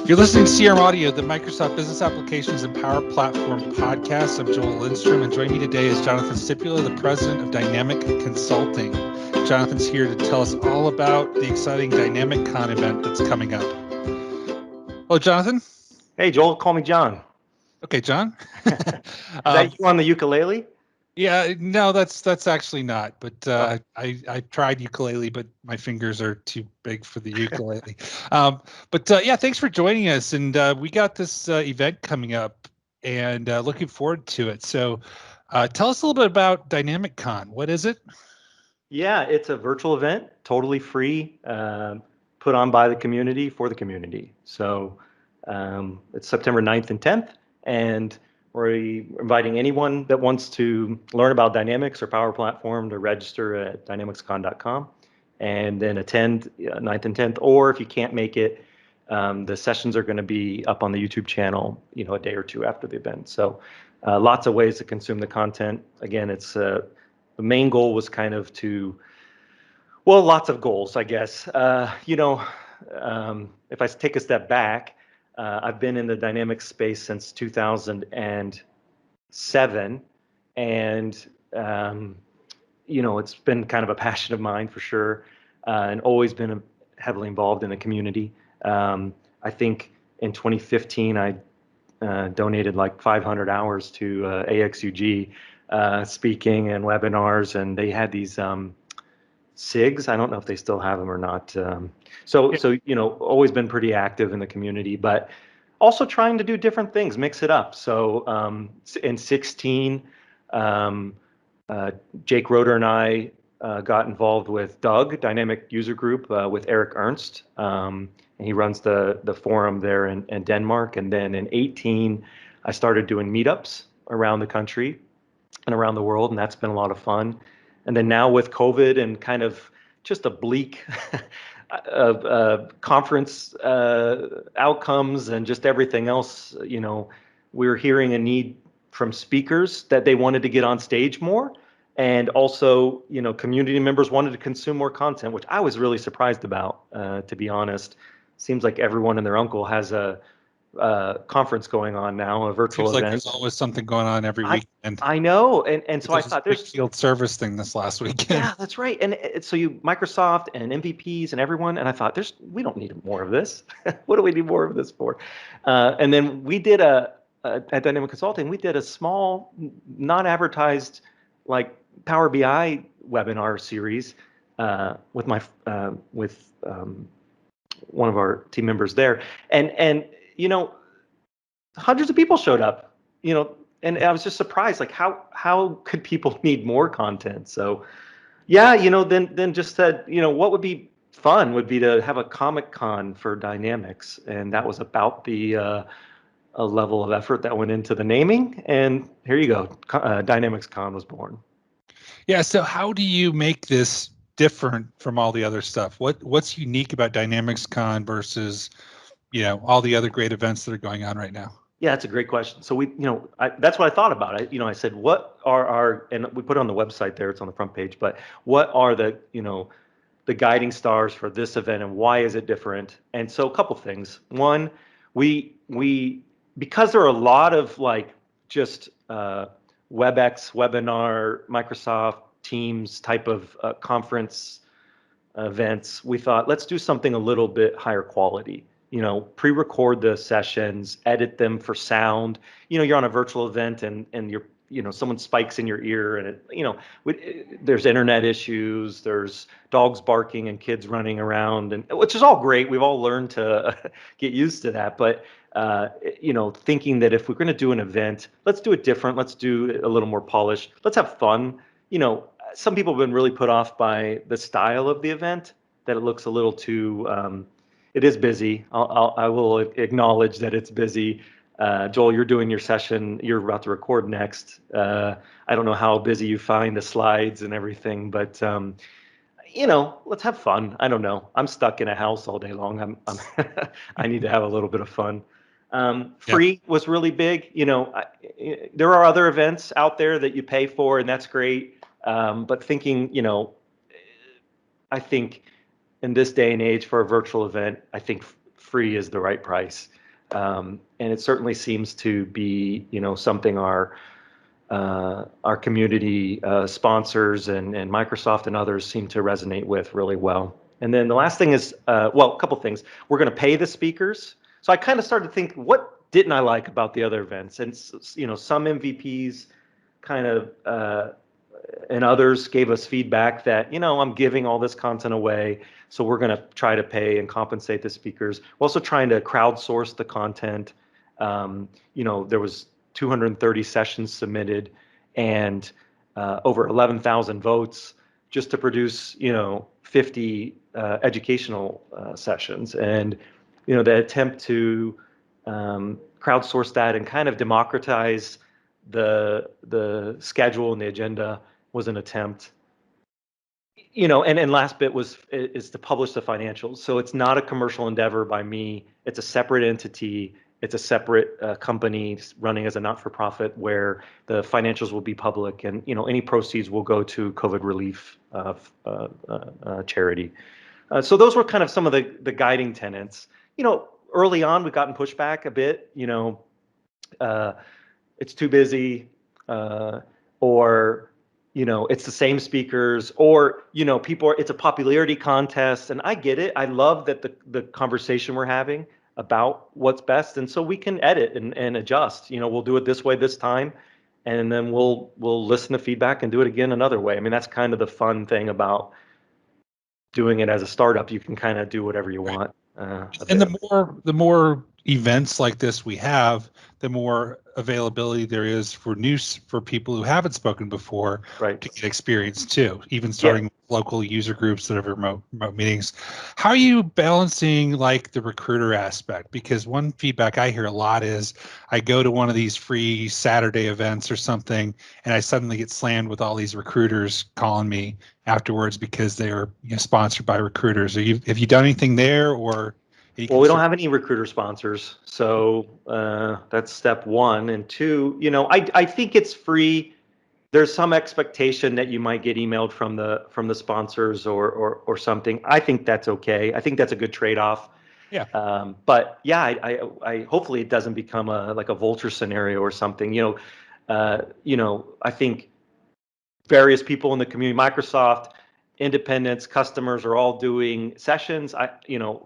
You're listening to CRM Audio, the Microsoft Business Applications and Power Platform podcast. I'm Joel Lindstrom, and joining me today is Jonathan Stypula, the president of Dynamic Consulting. Jonathan's here to tell us all about the exciting DynamicsCon event that's coming up. Hello, Jonathan. Hey, Joel, call me John. Okay, John. Is that you on the ukulele? Yeah, no, that's actually not. But I tried ukulele, but my fingers are too big for the ukulele. But thanks for joining us. And we got this event coming up, and looking forward to it. So, tell us a little bit about DynamicsCon. What is it? Yeah, it's a virtual event, totally free, put on by the community for the community. So it's September 9th and 10th, and we're inviting anyone that wants to learn about Dynamics or Power Platform to register at dynamicscon.com and then attend 9th and 10th. Or if you can't make it, the sessions are going to be up on the YouTube channel, a day or two after the event. So lots of ways to consume the content. Again, it's the main goal was kind of lots of goals, I guess. If I take a step back, I've been in the dynamics space since 2007, and it's been kind of a passion of mine for sure, and always been heavily involved in the community. I think in 2015, I donated like 500 hours to AXUG, speaking and webinars, and they had these SIGs. I don't know if they still have them or not. So always been pretty active in the community, but also trying to do different things, mix it up. So in 16, Jake Roeder and I got involved with Doug Dynamic User Group with Eric Ernst, and he runs the forum there in Denmark. And then in 18, I started doing meetups around the country and around the world, and that's been a lot of fun. And then now with COVID and kind of just a bleak conference outcomes and just everything else, we're hearing a need from speakers that they wanted to get on stage more. And also, community members wanted to consume more content, which I was really surprised about, to be honest. Seems like everyone and their uncle has a conference going on now, a virtual Seems event. like there's always something going on every weekend. I know, and so I thought there's field service thing this last weekend. Yeah, that's right. And so Microsoft and MVPs and everyone, and I thought we don't need more of this. What do we need more of this for? And then we did at Dynamic Consulting, we did a small, non-advertised, like Power BI webinar series with one of our team members there, and hundreds of people showed up, and I was just surprised, like how could people need more content? So yeah, then just said, what would be fun would be to have a Comic-Con for Dynamics, and that was about the a level of effort that went into the naming, and here you go, DynamicsCon was born. Yeah, so how do you make this different from all the other stuff? What's unique about DynamicsCon versus, all the other great events that are going on right now? Yeah, that's a great question. So that's what I thought about. I said, what are and we put it on the website there, it's on the front page, but what are the guiding stars for this event and why is it different? And so a couple things. One, we because there are a lot of just WebEx, webinar, Microsoft Teams type of conference events, we thought, let's do something a little bit higher quality. Pre-record the sessions, edit them for sound. You're on a virtual event and you're, someone spikes in your ear and there's internet issues, there's dogs barking and kids running around, and which is all great. We've all learned to get used to that. But, thinking that if we're going to do an event, let's do it different. Let's do it a little more polished. Let's have fun. Some people have been really put off by the style of the event, that it looks a little too, it is busy. I will acknowledge that it's busy. Joel, you're doing your session. You're about to record next. I don't know how busy you find the slides and everything, but let's have fun. I don't know. I'm stuck in a house all day long. I need to have a little bit of fun. Free was really big. There are other events out there that you pay for, and that's great. But thinking, I think in this day and age for a virtual event, I think free is the right price. And it certainly seems to be, something our community sponsors and Microsoft and others seem to resonate with really well. And then the last thing is, a couple things. We're going to pay the speakers. So I kind of started to think, what didn't I like about the other events? And some MVPs kind of and others gave us feedback that, I'm giving all this content away, so we're going to try to pay and compensate the speakers. We're also trying to crowdsource the content. There was 230 sessions submitted and over 11,000 votes just to produce, 50 educational sessions. And, the attempt to crowdsource that and kind of democratize the schedule and the agenda was an attempt. And last bit is to publish the financials. So it's not a commercial endeavor by me. It's a separate entity. It's a separate company running as a not-for-profit where the financials will be public, and any proceeds will go to COVID relief charity. So those were kind of some of the guiding tenets. Early on we've gotten pushback a bit. It's too busy, or it's the same speakers, or people it's a popularity contest, and I get it. I love that the conversation we're having about what's best, and so we can edit and adjust. We'll do it this way this time, and then we'll listen to feedback and do it again another way. I mean, that's kind of the fun thing about doing it as a startup. You can kind of do whatever you want. And the more events like this we have, the more availability there is for people who haven't spoken before, right, to get experience too, even starting with local user groups that have remote meetings. How are you balancing like the recruiter aspect? Because one feedback I hear a lot is I go to one of these free Saturday events or something, and I suddenly get slammed with all these recruiters calling me afterwards because they're sponsored by recruiters. Have you done anything there, or? Well, we don't have any recruiter sponsors, so that's step one. And two, I think it's free. There's some expectation that you might get emailed from the sponsors or something. I think that's okay. I think that's a good trade-off. Yeah. But yeah, I hopefully it doesn't become like a vulture scenario or something. I think various people in the community, Microsoft, independents, customers are all doing sessions.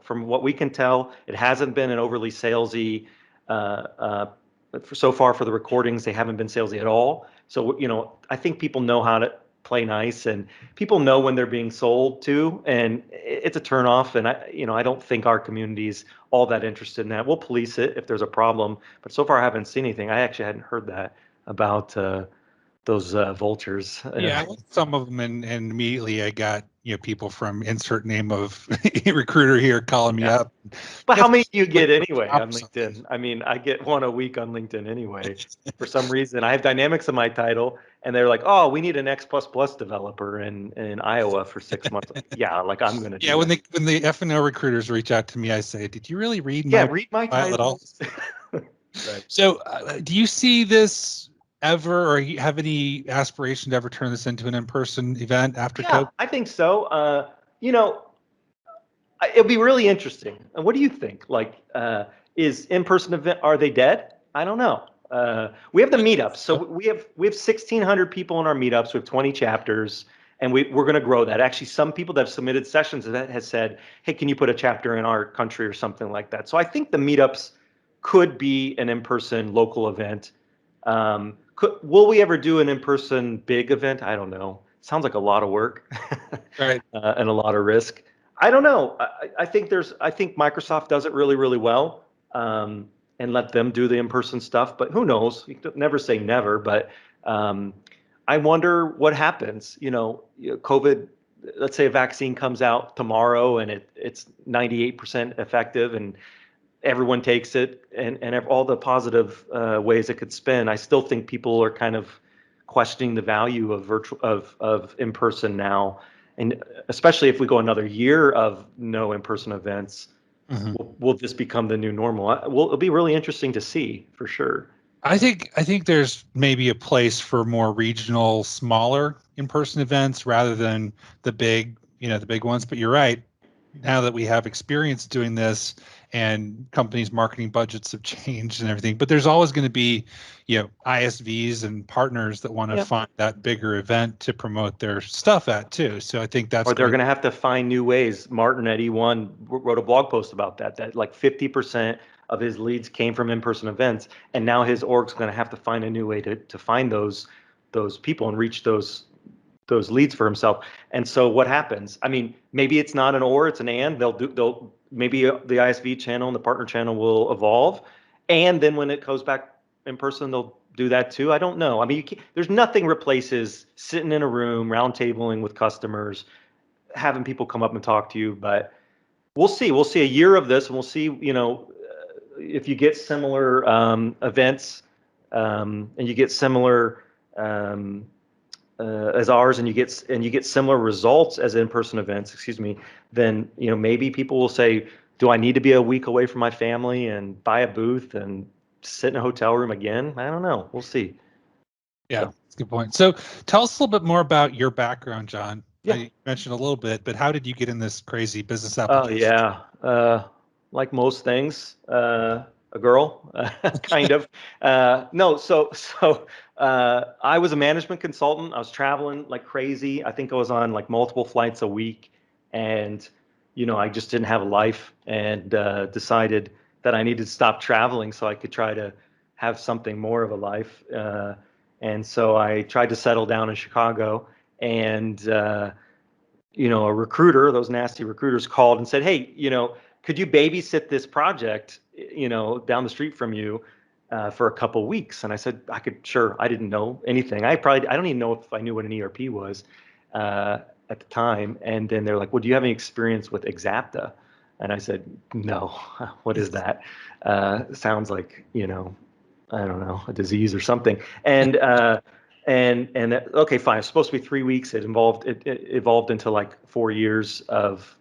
From what we can tell, it hasn't been an overly salesy. So far for the recordings, they haven't been salesy at all. So I think people know how to play nice, and people know when they're being sold to, and it's a turnoff. And I don't think our community's all that interested in that. We'll police it if there's a problem, but so far I haven't seen anything. I actually hadn't heard that about those vultures. Yeah, I looked some of them, and immediately I got people from insert name of recruiter here calling me up. But how many do you get anyway on LinkedIn? I mean, I get one a week on LinkedIn anyway. For some reason, I have Dynamics in my title, and they're like, "Oh, we need an X++ developer in Iowa for 6 months." Yeah, like I'm gonna. Yeah, when the F&O recruiters reach out to me, I say, "Did you really read my title at all?" Right. So, do you see this ever, or have any aspiration to ever turn this into an in-person event after COVID? I think so. It'll be really interesting. And what do you think? Like, is in-person event, are they dead? I don't know. We have the meetups. So we have 1,600 people in our meetups. We have 20 chapters, and we're going to grow that. Actually, some people that have submitted sessions that has said, "Hey, can you put a chapter in our country," or something like that. So I think the meetups could be an in-person local event. Will we ever do an in-person big event? I don't know. Sounds like a lot of work, Right. And a lot of risk. I don't know. I think Microsoft does it really, really well, and let them do the in-person stuff. But who knows? You can never say never. But I wonder what happens. COVID. Let's say a vaccine comes out tomorrow and it's 98% effective, and everyone takes it, and all the positive ways it could spin. I still think people are kind of questioning the value of of in-person now, and especially if we go another year of no in-person events, will this become the new normal? It'll be really interesting to see for sure. I think there's maybe a place for more regional, smaller in-person events rather than the big ones. But you're right. now that we have experience doing this and companies' marketing budgets have changed and everything, but there's always going to be, ISVs and partners that want to find that bigger event to promote their stuff at too. So I think that's Or they're going to have to find new ways. Martin at E1 wrote a blog post about that like 50% of his leads came from in-person events, and now his org's going to have to find a new way to find those people and reach those leads for himself. And so what happens? I mean, maybe it's not an or, it's an and. They'll maybe the ISV channel and the partner channel will evolve, and then when it goes back in person, they'll do that too. I don't know. I mean, there's nothing replaces sitting in a room, round tabling with customers, having people come up and talk to you. But we'll see. We'll see a year of this, and we'll see. If you get similar events, and you get similar as ours, and you get similar results as in-person events, excuse me, then maybe people will say, do I need to be a week away from my family and buy a booth and sit in a hotel room again? I don't know. We'll see. Yeah, that's a good point. So tell us a little bit more about your background, Jon. Yeah. I mentioned a little bit, but how did you get in this crazy business Oh application? yeah, like most things, a girl, kind of. No, so I was a management consultant. I was traveling like crazy. I think I was on like multiple flights a week, and I just didn't have a life, and decided that I needed to stop traveling so I could try to have something more of a life. And so I tried to settle down in Chicago, and a recruiter, those nasty recruiters, called and said, hey, could you babysit this project, down the street from you for a couple weeks? And I said, I could, sure. I didn't know anything. I don't even know if I knew what an ERP was at the time. And then they're like, well, do you have any experience with Exapta? And I said, no. What is that? Sounds like, I don't know, a disease or something. And okay, fine. It's supposed to be 3 weeks. It evolved into like 4 years of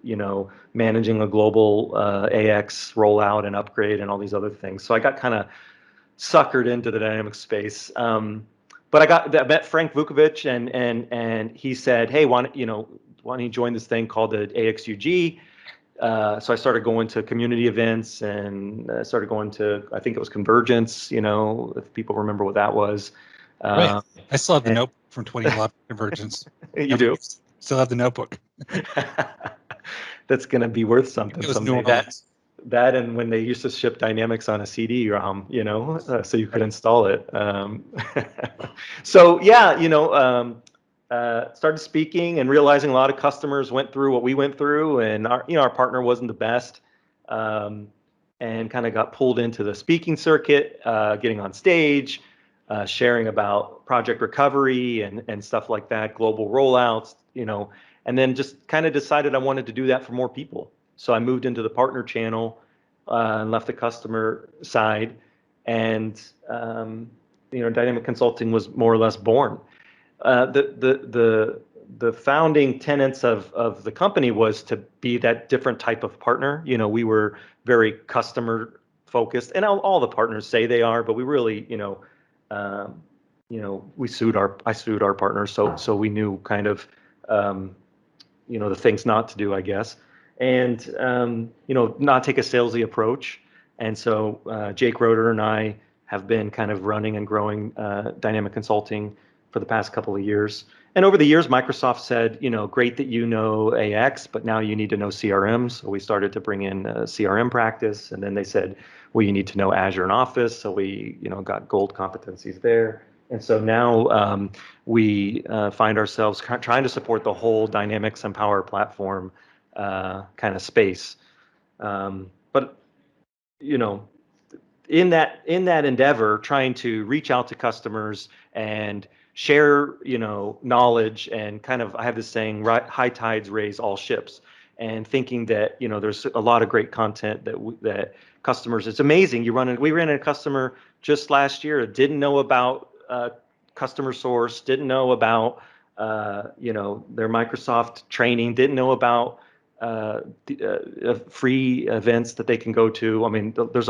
managing a global AX rollout and upgrade and all these other things. So I got kind of suckered into the Dynamics space. But I met Frank Vukovic, and he said, hey, why don't you join this thing called the AXUG? So I started going to community events, and started going to, I think it was Convergence, if people remember what that was. Right. I still have the notebook from 2011 Convergence. You do? Still have the notebook. That's going to be worth something someday. That and when they used to ship Dynamics on a CD-ROM, so you could install it. So yeah, started speaking and realizing a lot of customers went through what we went through, and our partner wasn't the best, and kind of got pulled into the speaking circuit, getting on stage, sharing about project recovery and stuff like that, global rollouts, and then just kind of decided I wanted to do that for more people. So I moved into the partner channel, and left the customer side, and Dynamic Consulting was more or less born. The founding tenets of the company was to be that different type of partner. We were very customer focused, and all the partners say they are, but we really, I sued our partners, so we knew kind of, the things not to do, I guess, and not take a salesy approach. And so Jake Roeder and I have been kind of running and growing Dynamic Consulting for the past couple of years. And over the years, Microsoft said, great that you know AX, but now you need to know CRM. So we started to bring in a CRM practice. And then they said, well, you need to know Azure and Office. So we, got gold competencies there. And so now we find ourselves trying to support the whole Dynamics and Power Platform kind of space. But, in that endeavor, trying to reach out to customers and share, knowledge, and kind of, I have this saying, high tides raise all ships, and thinking that, there's a lot of great content that customers, it's amazing. We ran into a customer just last year, didn't know about customer source, didn't know about, their Microsoft training, didn't know about free events that they can go to. I mean, there's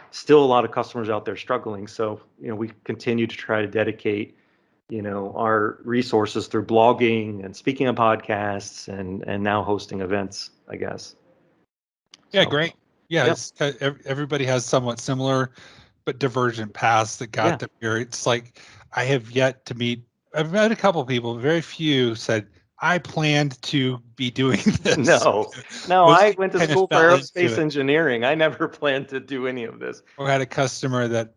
still a lot of customers out there struggling. So, we continue to try to dedicate, our resources through blogging and speaking on podcasts, and now hosting events. I guess. Yeah, So, great. Yeah, yeah, it's everybody has somewhat similar but divergent paths that yeah. got them here. It's like I have yet to meet. I've met a couple of people, very few said I planned to be doing this. No, no, Most I people went to kind of school for fell into aerospace it, engineering. I never planned to do any of this. or had a customer that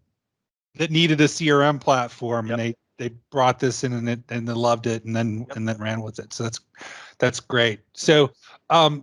needed a CRM platform, and Yep, they brought this in and they loved it, yep, and then ran with it. So that's great. So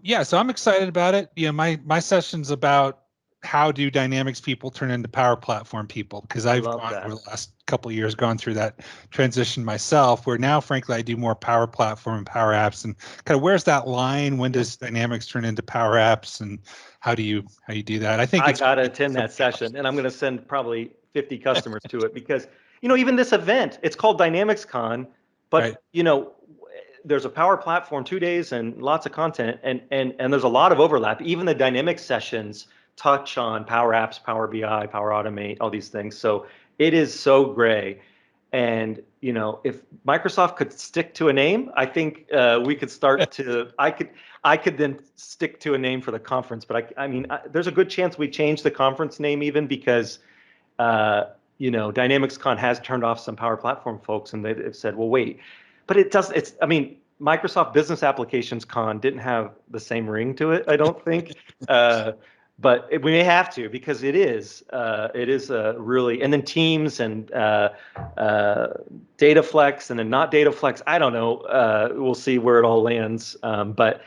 yeah, so I'm excited about it. You know, my session's about how do Dynamics people turn into Power Platform people, because I I've love gone that. over the last couple of years gone through that transition myself, where now frankly I do more Power Platform and Power Apps, and kind of where's that line? When Yep. does Dynamics turn into Power Apps, and how do you do that? I think I it's gotta great attend that somebody else. session, and I'm gonna send probably 50 customers to it because, even this event, it's called DynamicsCon, Right. but there's a power platform 2 days and lots of content, and there's a lot of overlap. Even the Dynamics sessions touch on Power Apps, Power BI, Power Automate, all these things. So it is so gray. And if Microsoft could stick to a name, I think we could start to. I could then stick to a name for the conference. But I mean, there's a good chance we change the conference name even because DynamicsCon has turned off some Power Platform folks, and they've said, well, wait, but it doesn't. I mean, Microsoft Business Applications Con didn't have the same ring to it, I don't think. But we may have to because it is really, and then Teams and DataFlex and then not DataFlex. I don't know. We'll see where it all lands. But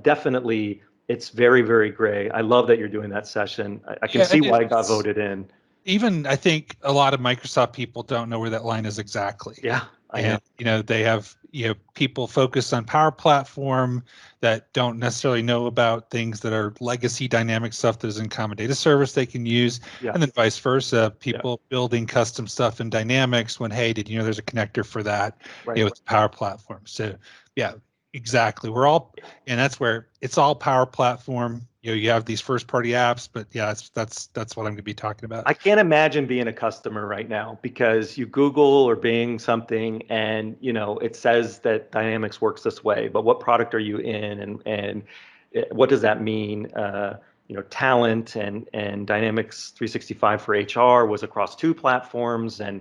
definitely, it's very, very gray. I love that you're doing that session. I can Yeah, see and why it got it's voted in. even, I think a lot of Microsoft people don't know where that line is exactly. Yeah, I know. And they have people focused on Power Platform that don't necessarily know about things that are legacy dynamic stuff that is in Common Data Service they can use, Yeah, and then vice versa. yeah, People building custom stuff in Dynamics when, hey, did you know there's a connector for that? right. With the Power Platform. So yeah, exactly. We're all, and that's where it's all Power Platform. You have these first party apps, but yeah, that's what I'm going to be talking about. I can't imagine being a customer right now because you Google or Bing something and it says that Dynamics works this way, but what product are you in and what does that mean? Talent and Dynamics 365 for HR was across two platforms, and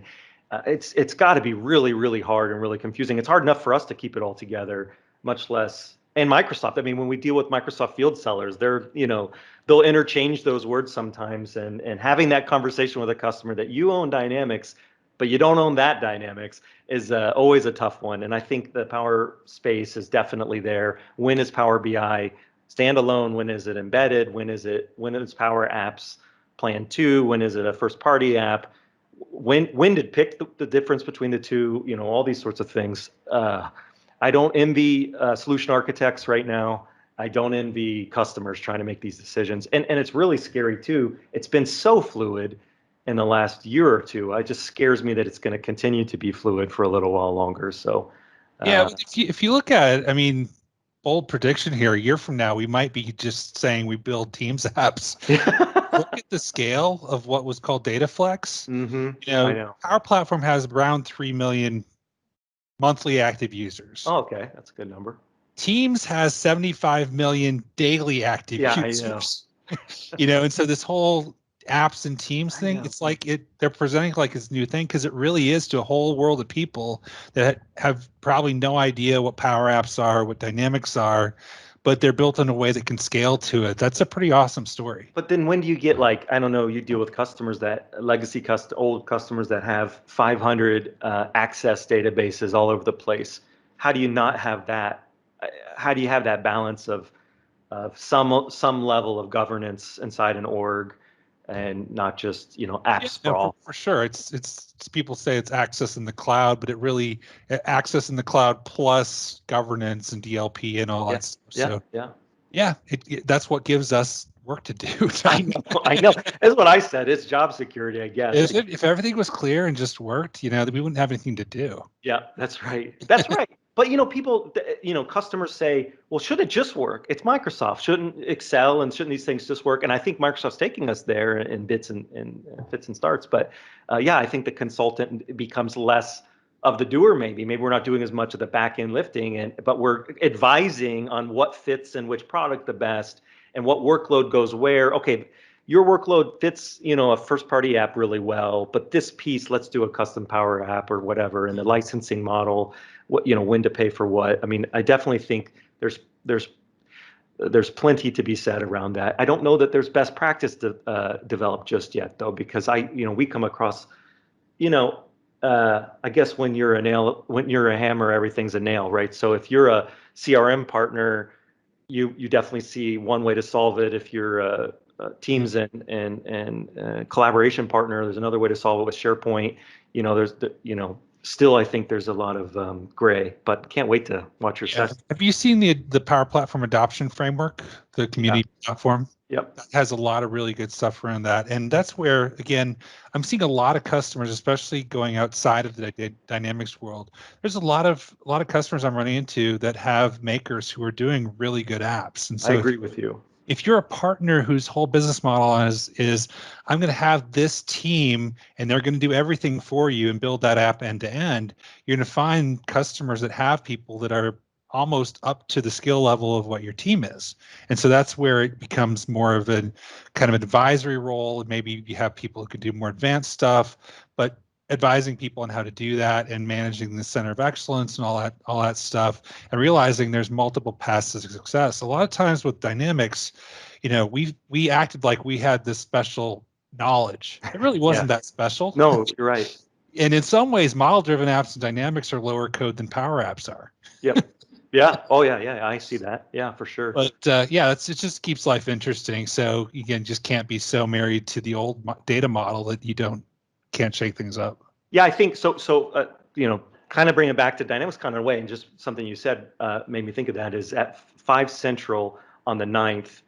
it's got to be really, really hard and really confusing. It's hard enough for us to keep it all together, much less. And Microsoft, I mean, when we deal with Microsoft field sellers, they'll interchange those words sometimes, and having that conversation with a customer that you own Dynamics but you don't own that Dynamics is always a tough one. And I think the Power space is definitely there. When is Power BI standalone? When is it embedded? When is Power Apps Plan 2? When is it a first party app? When did pick the difference between the two? All these sorts of things. I don't envy solution architects right now. I don't envy customers trying to make these decisions. And it's really scary too. It's been so fluid in the last year or two. It just scares me that it's going to continue to be fluid for a little while longer. So, Yeah, but if you look at it, I mean, bold prediction here, a year from now, we might be just saying we build Teams apps. Look at the scale of what was called DataFlex. hmm I know. Our platform has around 3 million monthly active users. Oh, okay, that's a good number. Teams has 75 million daily active Yeah, I know. users. And so this whole apps and Teams I thing, know. it's like they're presenting like this new thing because it really is to a whole world of people that have probably no idea what Power Apps are, what Dynamics are, but they're built in a way that can scale to it. That's a pretty awesome story. But then when do you get I don't know, you deal with customers old customers that have 500 access databases all over the place. How do you not have that? How do you have that balance of some level of governance inside an org and not just, app Yeah, no, for, sprawl? for sure. It's people say it's access in the cloud, but it really access in the cloud plus governance and DLP and all Yeah, that stuff. yeah, So yeah. yeah, that's what gives us work to do. I know, I know. That's what I said. It's job security, I guess. If everything was clear and just worked, that we wouldn't have anything to do. Yeah, that's right. That's right. But people, customers say, "Well, should it just work? It's Microsoft. Shouldn't Excel and shouldn't these things just work?" And I think Microsoft's taking us there in bits and fits and starts. But yeah, I think the consultant becomes less of the doer. Maybe we're not doing as much of the back end lifting, but we're advising on what fits in which product the best and what workload goes where. Okay, your workload fits, a first party app really well, but this piece, let's do a custom Power App or whatever, and the licensing model, when to pay for what. I mean, I definitely think there's plenty to be said around that. I don't know that there's best practice to develop just yet, though, because we come across, I guess when you're a hammer, everything's a nail, right? So if you're a CRM partner, you definitely see one way to solve it. If you're a Teams and collaboration partner, there's another way to solve it with SharePoint. Still, I think there's a lot of gray, but can't wait to watch your session. Have you seen the Power Platform Adoption Framework, the community platform? Yep. That has a lot of really good stuff around that. And that's where, again, I'm seeing a lot of customers, especially going outside of the Dynamics world. There's a lot of customers I'm running into that have makers who are doing really good apps. And so I agree with you. If you're a partner whose whole business model is I'm going to have this team and they're going to do everything for you and build that app end to end, you're going to find customers that have people that are almost up to the skill level of what your team is. And so that's where it becomes more of a kind of advisory role. And maybe you have people who can do more advanced stuff, but advising people on how to do that and managing the center of excellence and all that stuff, and realizing there's multiple paths to success. A lot of times with Dynamics, we acted like we had this special knowledge. It really wasn't that special. No, you're right. And in some ways, model-driven apps and Dynamics are lower code than Power Apps are. Yep. Yeah. Oh, yeah. I see that. Yeah, for sure. But it just keeps life interesting. So again, just can't be so married to the old data model that you can't shake things up. Yeah, I think so. Kind of bring it back to DynamicsCon in a way, and just something you said made me think of that, is at 5 Central on the 9th,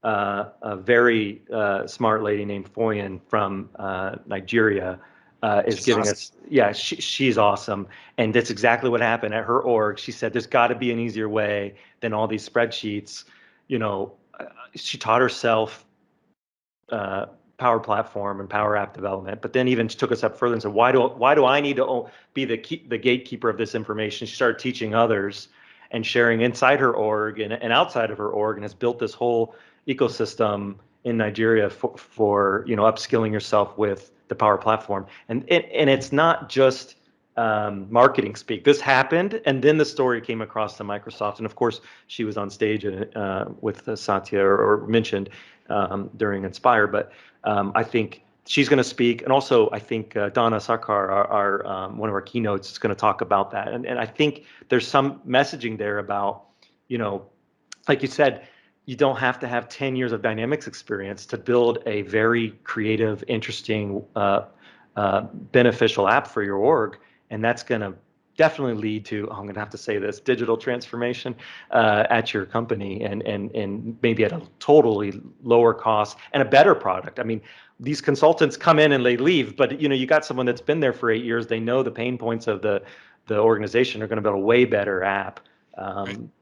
a very smart lady named Foyen from Nigeria is giving us, she's awesome. And that's exactly what happened at her org. She said, there's got to be an easier way than all these spreadsheets. She taught herself Power Platform and Power App development, but then even took us up further and said, why do I need to be the gatekeeper of this information? She started teaching others and sharing inside her org and outside of her org, and has built this whole ecosystem in Nigeria for upskilling yourself with the Power Platform. And it's not just marketing speak. This happened, and then the story came across to Microsoft, and of course she was on stage with Satya or mentioned during Inspire. But I think she's going to speak, and also I think Donna Sarkar, our one of our keynotes, is going to talk about that. And I think there's some messaging there about, like you said, you don't have to have 10 years of Dynamics experience to build a very creative, interesting, beneficial app for your org, and that's going to definitely lead to, I'm going to have to say this, digital transformation at your company, and maybe at a totally lower cost and a better product. I mean, these consultants come in and they leave, but you got someone that's been there for 8 years. They know the pain points of the organization. Are going to build a way better app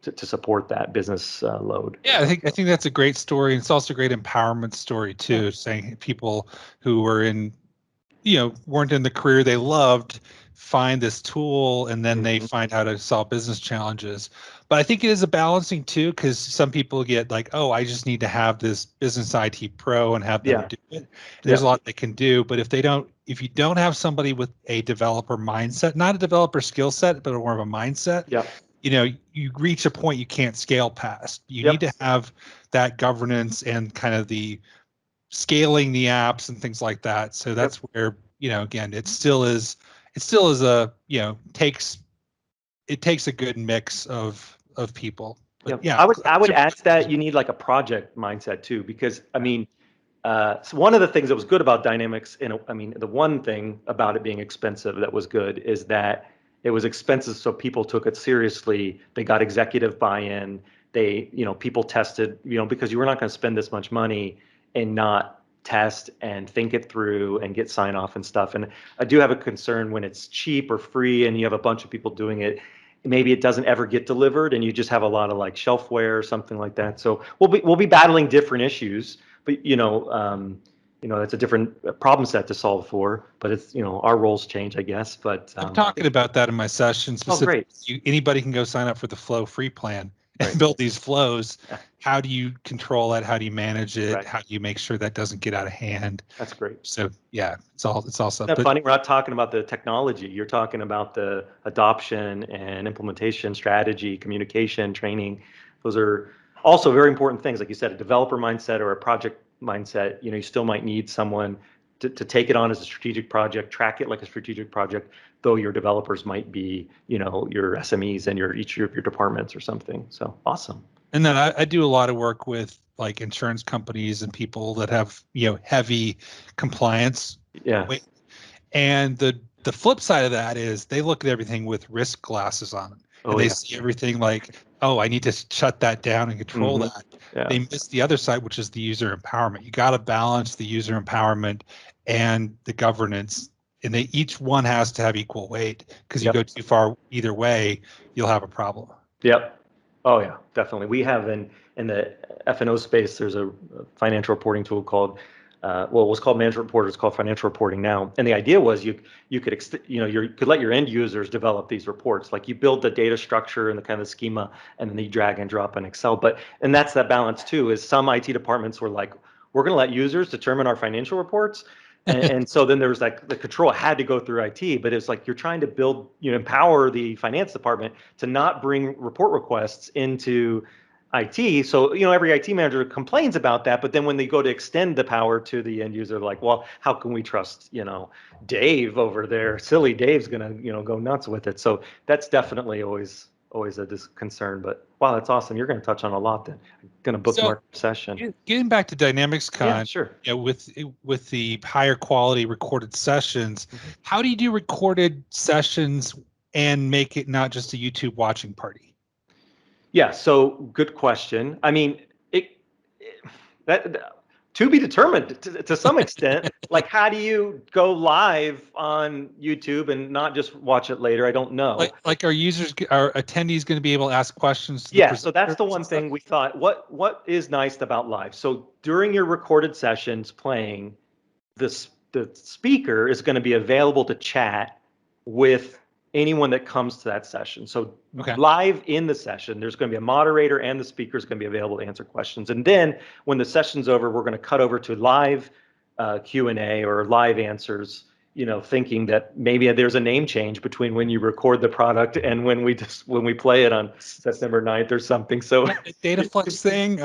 to support that business load. Yeah, I think that's a great story. And it's also a great empowerment story too, saying people who were weren't in the career they loved find this tool, and then they find how to solve business challenges. But I think it is a balancing too, because some people get like, oh, I just need to have this business IT pro and have them do it. And there's a lot they can do, but if you don't have somebody with a developer mindset, not a developer skill set, but more of a mindset, you reach a point you can't scale past. You need to have that governance and kind of the scaling the apps and things like that. So that's where, again, it still is a, it takes a good mix of people. But I would add to that, you need like a project mindset too, because I mean, so one of the things that was good about Dynamics, the one thing about it being expensive that was good is that it was expensive, so people took it seriously. They got executive buy-in. People tested, because you were not going to spend this much money and not test and think it through and get sign off and stuff. And I do have a concern when it's cheap or free and you have a bunch of people doing it, maybe it doesn't ever get delivered and you just have a lot of like shelfware or something like that. So we'll be battling different issues, but It's a different problem set to solve for, but it's, our roles change, I guess. But I'm talking about that in my session specifically. Great. Anybody can go sign up for the Flow free plan and Right. build these flows. How do you control that? How do you manage it? Right. How do you make sure that doesn't get out of hand? That's great. So yeah, it's all stuff. Isn't that funny? We're not talking about the technology. You're talking about the adoption and implementation, strategy, communication, training. Those are also very important things. Like you said, a developer mindset or a project mindset, you still might need someone to take it on as a strategic project, track it like a strategic project, though your developers might be, your SMEs and each of your departments or something. So awesome. And then I do a lot of work with like insurance companies and people that have, heavy compliance. Yeah. And the flip side of that is they look at everything with risk glasses on. And they see everything like, oh, I need to shut that down and control that. Yeah. They miss the other side, which is the user empowerment. You got to balance the user empowerment and the governance. And each one has to have equal weight, because you go too far either way, you'll have a problem. Yep. Oh yeah, definitely. We have in the F&O space, there's a financial reporting tool called, it was called Management Reporter. It's called Financial Reporting now. And the idea was you could you could let your end users develop these reports. Like you build the data structure and the kind of schema, and then you drag and drop in Excel. And that's that balance too. Is some IT departments were like, we're going to let users determine our financial reports. And so then there was like the control had to go through IT, but it's like you're trying to build, empower the finance department to not bring report requests into IT. So, every IT manager complains about that, but then when they go to extend the power to the end user, like, well, how can we trust, Dave over there? Silly Dave's gonna, go nuts with it. So that's definitely always a concern. But wow, that's awesome. You're going to touch on a lot then. I'm going to bookmark the session. Getting back to DynamicsCon, yeah, sure. With the higher quality recorded sessions, how do you do recorded sessions and make it not just a YouTube watching party? Yeah, so good question. I mean, that to be determined to some extent. Like, how do you go live on YouTube and not just watch it later? I don't know. Like are attendees going to be able to ask questions to Yeah, so that's the one thing we thought. What is nice about live? So during your recorded sessions playing, the speaker is going to be available to chat with anyone that comes to that session. So live in the session, there's going to be a moderator and the speaker is going to be available to answer questions. And then when the session's over, we're going to cut over to live Q&A or live answers, thinking that maybe there's a name change between when you record the product and when we play it on September 9th or something. So data flex thing.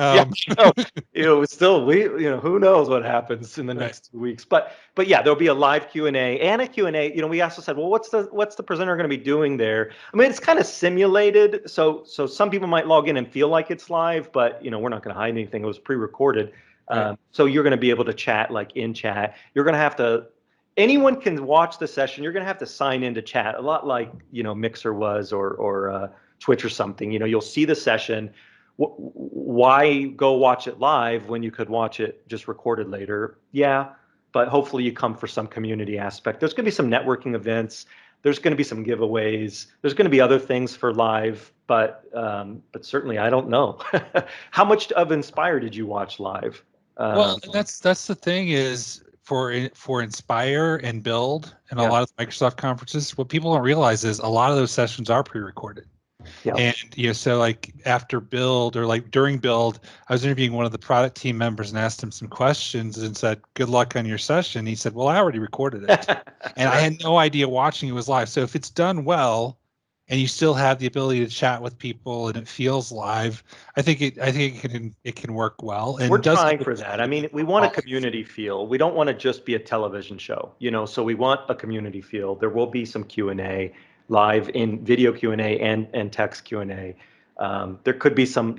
Still who knows what happens in the next 2 weeks. But yeah, there'll be a live Q&A and a Q&A. We also said, well, what's the presenter going to be doing there? I mean, it's kind of simulated. So some people might log in and feel like it's live, but we're not going to hide anything. It was pre-recorded. So you're going to be able to chat like in chat. You're going to have to. Anyone can watch the session. You're going to have to sign in to chat, a lot like Mixer was or Twitch or something. You'll see the session. Why go watch it live when you could watch it just recorded later? Yeah, but hopefully you come for some community aspect. There's going to be some networking events. There's going to be some giveaways. There's going to be other things for live, but certainly I don't know. How much of Inspire did you watch live? Well, that's the thing is, for Inspire and Build and a lot of Microsoft conferences, what people don't realize is a lot of those sessions are pre-recorded. Yeah. And so like after Build or like during Build, I was interviewing one of the product team members and asked him some questions and said, "Good luck on your session." He said, "Well, I already recorded it." And I had no idea watching it was live. So if it's done well and you still have the ability to chat with people and it feels live, I think it can work well. And we're trying for that. I mean, we want a community feel. We don't want to just be a television show, so we want a community feel. There will be some Q&A live in video Q&A and text Q&A. There could be some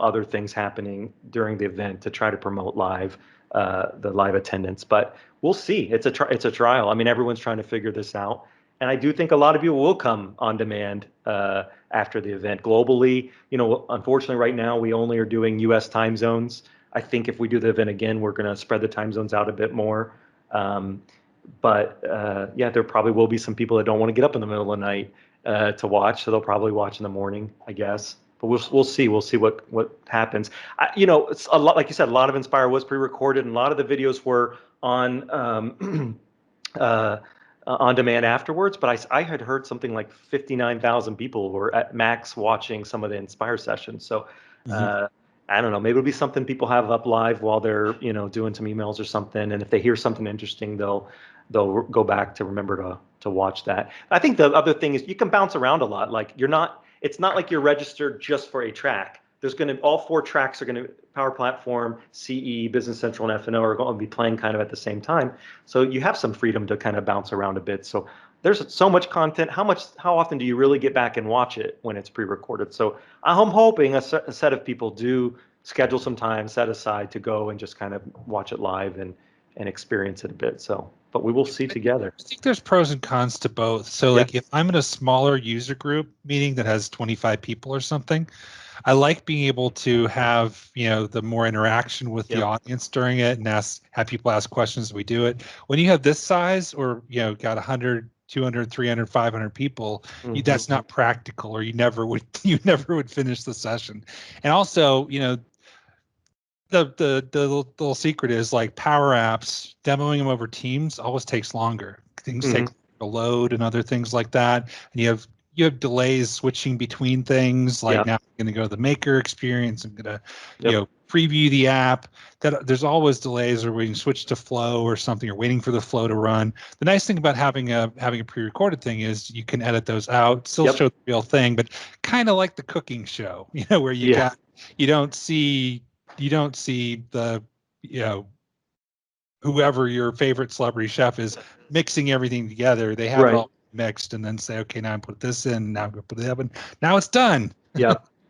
other things happening during the event to try to promote the live attendance, but we'll see. It's a trial. I mean, everyone's trying to figure this out. And I do think a lot of people will come on demand after the event globally. Unfortunately, right now, we only are doing U.S. time zones. I think if we do the event again, we're going to spread the time zones out a bit more. But there probably will be some people that don't want to get up in the middle of the night to watch. So they'll probably watch in the morning, I guess. But we'll see. We'll see what happens. It's a lot, like you said, a lot of Inspire was pre-recorded, and a lot of the videos were on on demand afterwards. But I had heard something like 59,000 people were at max watching some of the Inspire sessions. So I don't know, maybe it'll be something people have up live while they're, doing some emails or something. And if they hear something interesting, they'll go back to remember to watch that. I think the other thing is you can bounce around a lot. Like it's not like you're registered just for a track. There's going to, all 4 tracks are going to, Power Platform, CE, Business Central, and F&O are going to be playing kind of at the same time. So you have some freedom to kind of bounce around a bit. So there's so much content. How often do you really get back and watch it when it's pre-recorded? So I'm hoping a set of people do schedule some time set aside to go and just kind of watch it live and experience it a bit. So, but we will see together. I think there's pros and cons to both. So like if I'm in a smaller user group meeting that has 25 people or something, I like being able to have, the more interaction with the audience during it and have people ask questions as we do it. When you have this size or, got 100, 200, 300, 500 people, that's not practical, or you never would finish the session. And also, the little secret is like Power Apps, demoing them over Teams always takes longer. Things take a load and other things like that. And you have delays switching between things. Like now I'm going to go to the maker experience. I'm going to, preview the app. That there's always delays, or when you switch to Flow or something, or waiting for the Flow to run. The nice thing about having a pre-recorded thing is you can edit those out, still show the real thing, but kind of like the cooking show, where you don't see the, whoever your favorite celebrity chef is mixing everything together. They have it all mixed and then say, okay, now I put this in, now I'm going to put the oven. Now it's done.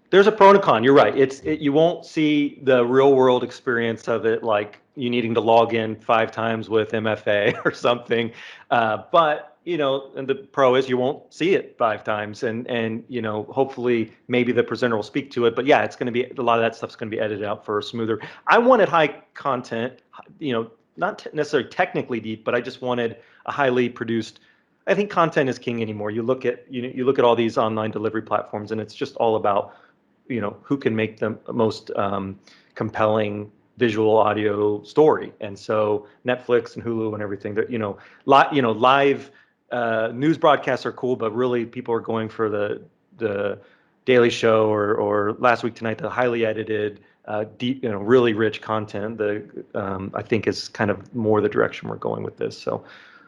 There's a pro and a con. You're right. You won't see the real world experience of it, like you needing to log in 5 times with MFA or something. But and the pro is you won't see it 5 times, and hopefully maybe the presenter will speak to it. But yeah, it's going to be a lot of that stuff's going to be edited out for a smoother. I wanted high content, not necessarily technically deep, but I just wanted a highly produced. I think content is king anymore. You look at all these online delivery platforms, and it's just all about who can make the most compelling visual audio story. And so Netflix and Hulu and everything that live news broadcasts are cool, but really people are going for the Daily Show or Last Week Tonight, the highly edited, deep, really rich content. I think is kind of more the direction we're going with this. So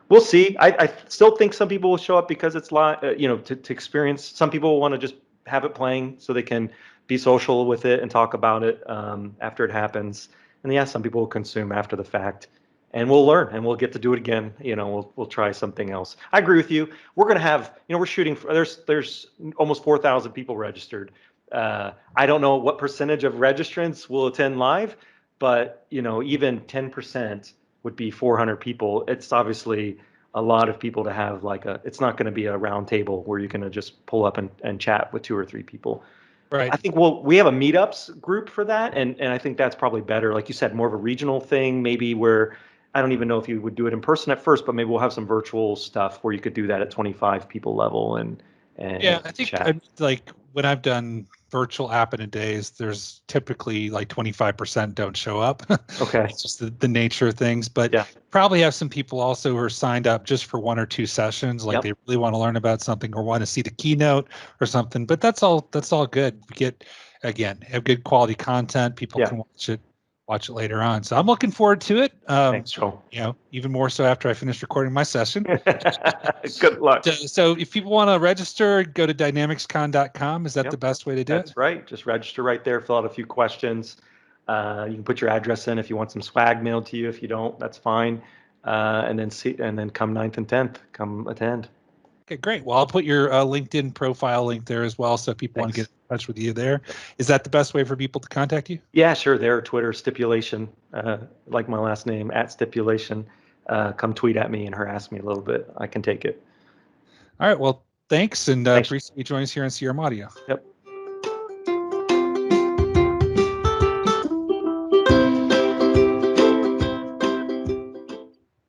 we'll see. I still think some people will show up because it's live, to experience. Some people will want to just have it playing so they can be social with it and talk about it after it happens. And some people will consume after the fact, and we'll learn and we'll get to do it again. We'll try something else. I agree with you. We're going to have, we're shooting for, there's almost 4,000 people registered. I don't know what percentage of registrants will attend live, but even 10% would be 400 people. It's obviously a lot of people to have it's not going to be a round table where you're going to just pull up and chat with 2 or 3 people. Right. I think we have a meetups group for that. And I think that's probably better. Like you said, more of a regional thing, maybe where I don't even know if you would do it in person at first, but maybe we'll have some virtual stuff where you could do that at 25 people level and I think chat. like when I've done virtual app in a days, there's typically like 25% don't show up. Okay. It's just the nature of things, but probably have some people also who are signed up just for 1 or 2 sessions. Like they really want to learn about something or want to see the keynote or something, but that's all good. We get, again, have good quality content. People can watch it later on. So I'm looking forward to it. Thanks, Joel. Even more so after I finish recording my session. Good luck. So if people want to register, go to DynamicsCon.com. Is that the best way to do it? That's right. Just register right there. Fill out a few questions. You can put your address in if you want some swag mailed to you. If you don't, that's fine. And then come 9th and 10th, come attend. Okay, great. Well, I'll put your LinkedIn profile link there as well, so if people want to get in touch with you there. Is that the best way for people to contact you? Yeah, sure. There, Twitter, Stipulation, like my last name, @Stipulation. Come tweet at me and harass me a little bit. I can take it. All right. Well, thanks, and appreciate you joining us here on CRM Audio. Yep.